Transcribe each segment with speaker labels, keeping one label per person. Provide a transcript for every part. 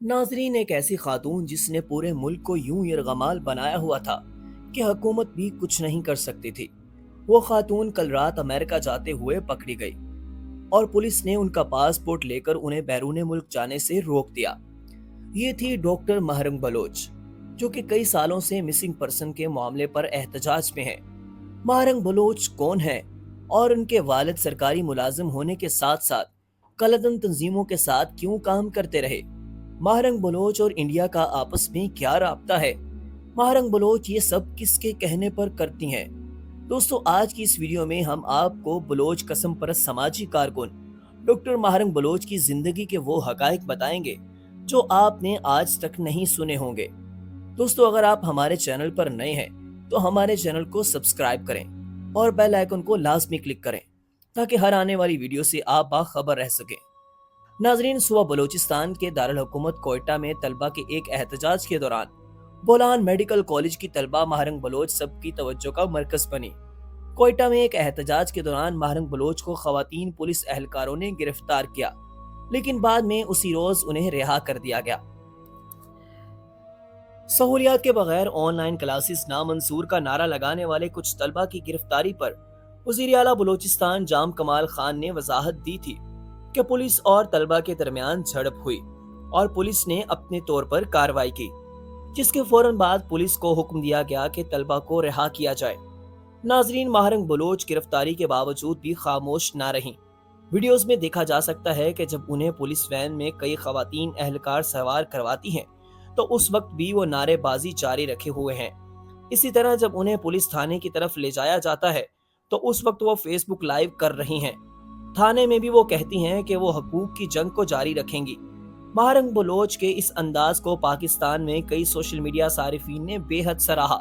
Speaker 1: नाजरीन, एक ऐसी खातून जिसने पूरे मुल्क को यूं यरगमाल बनाया हुआ था कि हुकूमत भी कुछ नहीं कर सकती थी। वो खातून कल रात अमेरिका जाते हुए पकड़ी गई और पुलिस ने उनका पासपोर्ट लेकर उन्हें बैरून मुल्क जाने से रोक दिया। ये थी डॉक्टर महरंग बलोच, जो कि कई सालों से मिसिंग पर्सन के मामले पर एहतजाज में है। महरंग बलोच कौन है और उनके वालिद सरकारी मुलाजिम होने के साथ साथ कलदम तंजीमों के साथ क्यों काम करते रहे? महरंग बलोच और इंडिया का आपस में क्या राब्ता है? महरंग बलोच ये सब किसके कहने पर करती हैं? दोस्तों, आज की इस वीडियो में हम आपको बलोच कसम परस्त समाजी कारकुन डॉक्टर महरंग बलोच की जिंदगी के वो हकायक बताएंगे जो आपने आज तक नहीं सुने होंगे। दोस्तों, अगर आप हमारे चैनल पर नए हैं तो हमारे चैनल को सब्सक्राइब करें और बेल आइकन को लाजमी क्लिक करें ताकि हर आने वाली वीडियो से आप बाखबर रह सकें। नाजरीन, सुबह बलूचिस्तान के दारुल हुकूमत कोयटा में तलबा के एक एहतजाज के दौरान बोलान मेडिकल कॉलेज की तलबा महरंग बलोच सबकी तवज्जो का मरकज बनी। कोयटा में एक एहतजाज के दौरान महरंग बलोच को खवातीन पुलिस एहलकारों ने गिरफ्तार किया, लेकिन बाद में उसी रोज उन्हें रिहा कर दिया गया। सहूलियात के बगैर ऑनलाइन क्लासेस नामंजूर का नारा लगाने वाले कुछ तलबा की गिरफ्तारी पर वज़ीर आला बलूचिस्तान जाम कमाल खान ने वजाहत दी थी कि पुलिस और तलबा के दरमियान झड़प हुई और पुलिस ने अपने तौर पर कार्रवाई की, जिसके फौरन बाद पुलिस को हुक्म दिया गया कि तलबा को रिहा किया जाए। नाजरीन, महरंग बलोच गिरफ्तारी के बावजूद भी खामोश ना रहीं। वीडियोस में देखा जा सकता है कि जब उन्हें पुलिस वैन में कई खवातीन एहलकार सवार करवाती हैं तो उस वक्त भी वो नारेबाजी जारी रखे हुए हैं। इसी तरह जब उन्हें पुलिस थाने की तरफ ले जाया जाता है तो उस वक्त वो फेसबुक लाइव कर रही हैं। थाने में भी वो कहती हैं कि वो हकूक की जंग को जारी रखेंगी। महरंग बलोच के इस अंदाज को पाकिस्तान में कई सोशल मीडिया सारिफीन ने बेहद सराहा।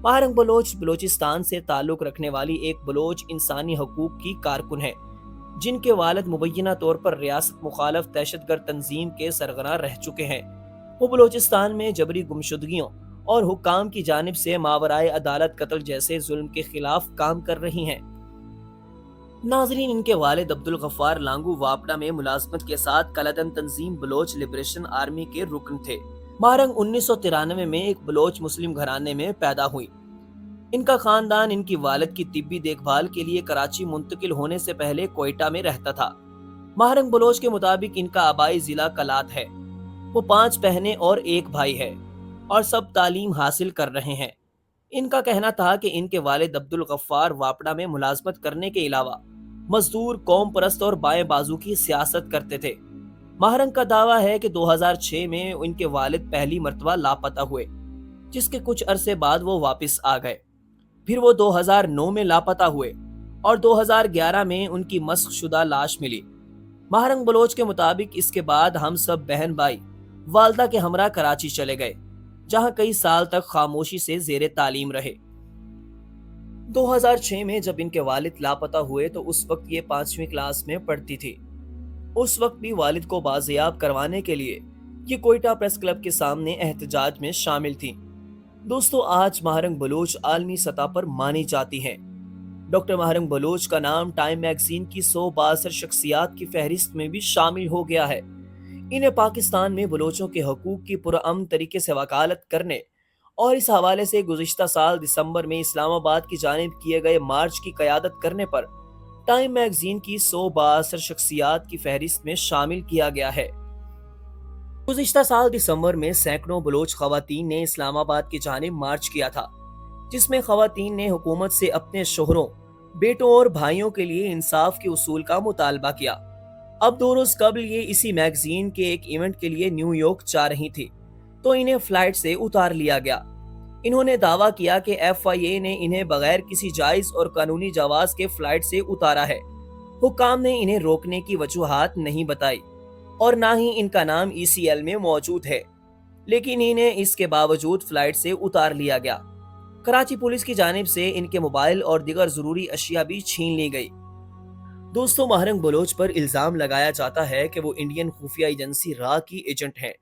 Speaker 1: महरंग बलोच बलोचिस्तान से ताल्लुक रखने वाली एक बलोच इंसानी हकूक की कारकुन है, जिनके वालिद मुबैना तौर पर रियासत मुखालफ दहशतगर्द तंजीम के सरगना रह चुके हैं। वो बलोचिस्तान में जबरी गुमशुदगियों और हुक्काम की जानिब से मावराए अदालत कत्ल जैसे जुल्म के खिलाफ काम कर रही हैं। नाजरीन, इनके वालिद अब्दुल गफ्फार लांगू वापडा में मुलाजमत के साथ कलदम तंजीम बलोच लिबरेशन आर्मी के रुकन थे। महरंग 1993 में एक बलोच मुस्लिम घराने में पैदा हुई। इनका खानदान इनकी वालिद की तिब्बी देखभाल के लिए कराची मुंतकिल होने से पहले कोयटा में रहता था। महरंग बलोच के मुताबिक इनका आबाई जिला कलात है। वो 5 बहनें और एक भाई है और सब तालीम हासिल कर रहे हैं। इनका कहना था कि इनके वालिद अब्दुल गफ्फार वापडा में मुलाजमत करने के अलावा मजदूर, कौम परस्त और बाएं बाजू की सियासत करते थे। महरंग का दावा है कि 2006 में इनके वालिद पहली मर्तबा लापता हुए, जिसके कुछ अरसे बाद वो वापस आ गए। फिर वो 2009 में लापता हुए और 2011 में उनकी मस्ख शुदा लाश मिली। महरंग बलोच के मुताबिक इसके बाद हम सब बहन भाई वालदा के हमरा कराची चले गए, जहां कई साल तक खामोशी से जेरे तालीम रहे। 2006 में जब इनके वालिद लापता हुए तो उस वक्त ये 5वीं क्लास में पढ़ती थी। उस वक्त भी वालिद को बाजियाब करवाने के लिए ये कोयटा प्रेस क्लब के सामने एहतजाज में शामिल थी। दोस्तों, आज महरंग बलोच आलमी सतह पर मानी जाती हैं। डॉक्टर महरंग बलोच का नाम टाइम मैगजीन की 100 बाअसर शख्सियात की फहरिस्त में भी शामिल हो गया है। इन्हें पाकिस्तान में बलोचों के हकूक की पुरअमन तरीके से वकालत करने और इस हवाले से गुज़िश्ता साल दिसंबर में इस्लामाबाद की जानिब किए गए मार्च की क़यादत करने पर टाइम मैगजीन की 100 बाअसर शख्सियात की फहरिस्त में शामिल किया गया है। गुज़िश्ता साल दिसंबर में सैकड़ों बलोच खवातीन ने इस्लामाबाद की जानिब मार्च किया था, जिसमें खवातीन ने हुकूमत से अपने शोहरों, बेटों और भाइयों के लिए इंसाफ के उसूल का मुतालबा किया। अब 2 रोज कबल ये इसी मैगजीन के एक इवेंट के लिए न्यूयॉर्क जा रही थी तो इन्हें फ्लाइट से उतार लिया गया। इन्होंने दावा किया कि FIA ने इन्हें बगैर किसी जायज और कानूनी जवाज के फ्लाइट से उतारा है। हुक्काम ने इन्हें रोकने की वजूहात नहीं बताई और ना ही इनका नाम ECL में मौजूद है, लेकिन इन्हें इसके बावजूद फ्लाइट से उतार लिया गया। कराची पुलिस की जानिब से इनके मोबाइल और दीगर जरूरी अशिया भी छीन ली गई। दोस्तों, महरंग बलोच पर इल्जाम लगाया जाता है कि वो इंडियन खुफिया एजेंसी रा की एजेंट हैं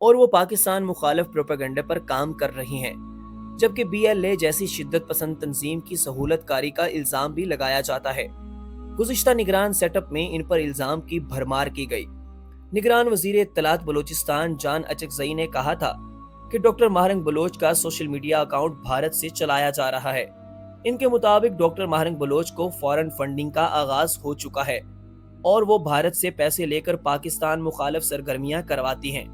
Speaker 1: और वो पाकिस्तान मुखालिफ प्रोपेगेंडे पर काम कर रही हैं, जबकि BLA जैसी शिद्दत पसंद तंजीम की सहूलत कारी का इल्जाम भी लगाया जाता है। गुज़िश्ता निगरान सेटअप में इन पर इल्जाम की भरमार की गई। نگران وزیر اطلاعات بلوچستان جان اچکزئی نے کہا تھا کہ ڈاکٹر ماہرنگ بلوچ کا سوشل میڈیا اکاؤنٹ بھارت سے چلایا جا رہا ہے۔ ان کے مطابق ڈاکٹر ماہرنگ بلوچ کو فورن فنڈنگ کا آغاز ہو چکا ہے اور وہ بھارت سے پیسے لے کر پاکستان مخالف سرگرمیاں کرواتی ہیں۔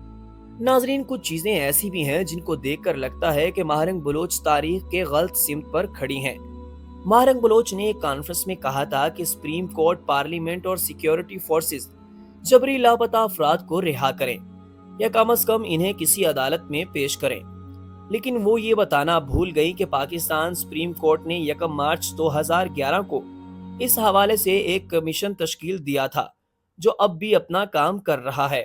Speaker 1: ناظرین، کچھ چیزیں ایسی بھی ہیں جن کو دیکھ کر لگتا ہے کہ ماہرنگ بلوچ تاریخ کے غلط سمت پر کھڑی ہیں۔ ماہرنگ بلوچ نے ایک کانفرنس میں کہا تھا کہ سپریم کورٹ، پارلیمنٹ اور سیکیورٹی فورسز جبری لاپتہ افراد کو رہا کریں یا کم از کم انہیں کسی عدالت میں پیش کریں، لیکن وہ یہ بتانا بھول گئی کہ پاکستان سپریم کورٹ نے 1 مارچ 2011 کو اس حوالے سے ایک کمیشن تشکیل دیا تھا جو اب بھی اپنا کام کر رہا ہے،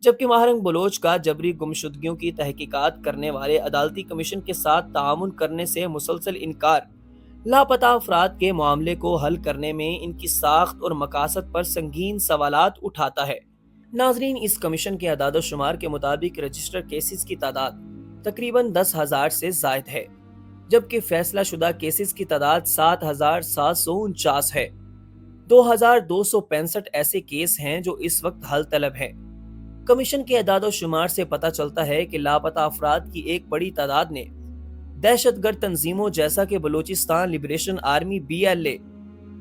Speaker 1: جبکہ ماہرنگ بلوچ کا جبری گمشدگیوں کی تحقیقات کرنے والے عدالتی کمیشن کے ساتھ تعاون کرنے سے مسلسل انکار لاپتہ افراد کے معاملے کو حل کرنے میں ان کی ساخت اور مقاصد پر سنگین سوالات اٹھاتا ہے۔ ناظرین، اس کمیشن کے اعداد و شمار کے مطابق رجسٹر کیسز کی تعداد تقریباً 10,000 سے زائد ہے، جبکہ فیصلہ شدہ کیسز کی تعداد 7,749 ہے۔ 2,265 ایسے کیس ہیں جو اس وقت حل طلب ہیں۔ کمیشن کے اعداد و شمار سے پتہ چلتا ہے کہ لاپتہ افراد کی ایک بڑی تعداد نے دہشت گرد تنظیموں جیسا کہ Balochistan liberation army BLA،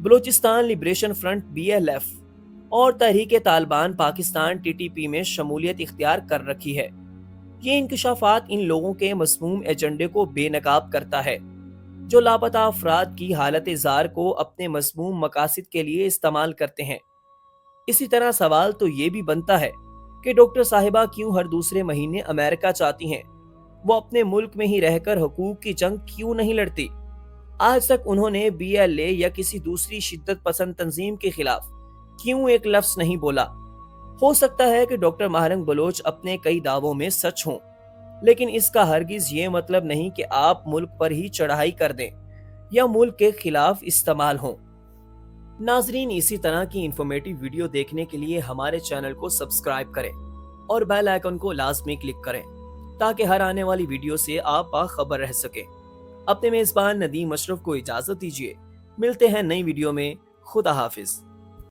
Speaker 1: Balochistan liberation front BLF اور تحریک طالبان پاکستان TTP میں شمولیت اختیار کر رکھی ہے۔ یہ انکشافات ان لوگوں کے مسموم ایجنڈے کو بے نقاب کرتا ہے جو لاپتہ افراد کی حالت زار کو اپنے مسموم مقاصد کے لیے استعمال کرتے ہیں۔ اسی طرح سوال تو یہ بھی بنتا ہے کہ ڈاکٹر صاحبہ کیوں ہر دوسرے مہینے امریکہ چاہتی ہیں؟ وہ اپنے ملک میں ہی رہ کر حقوق کی جنگ کیوں نہیں لڑتی؟ آج تک انہوں نے BLA یا کسی دوسری شدت پسند تنظیم کے خلاف کیوں ایک لفظ نہیں بولا؟ ہو سکتا ہے کہ ڈاکٹر ماہرنگ بلوچ اپنے کئی دعووں میں سچ ہوں، لیکن اس کا ہرگز یہ مطلب نہیں کہ آپ ملک پر ہی چڑھائی کر دیں یا ملک کے خلاف استعمال ہوں۔ ناظرین، اسی طرح کی انفارمیٹیو ویڈیو دیکھنے کے لیے ہمارے چینل کو سبسکرائب کریں اور بیل آئیکن کو لازمی کلک کریں تاکہ ہر آنے والی ویڈیو سے آپ باخبر رہ سکیں۔ اپنے میزبان ندیم اشرف کو اجازت دیجیے، ملتے ہیں نئی ویڈیو میں۔ خدا حافظ۔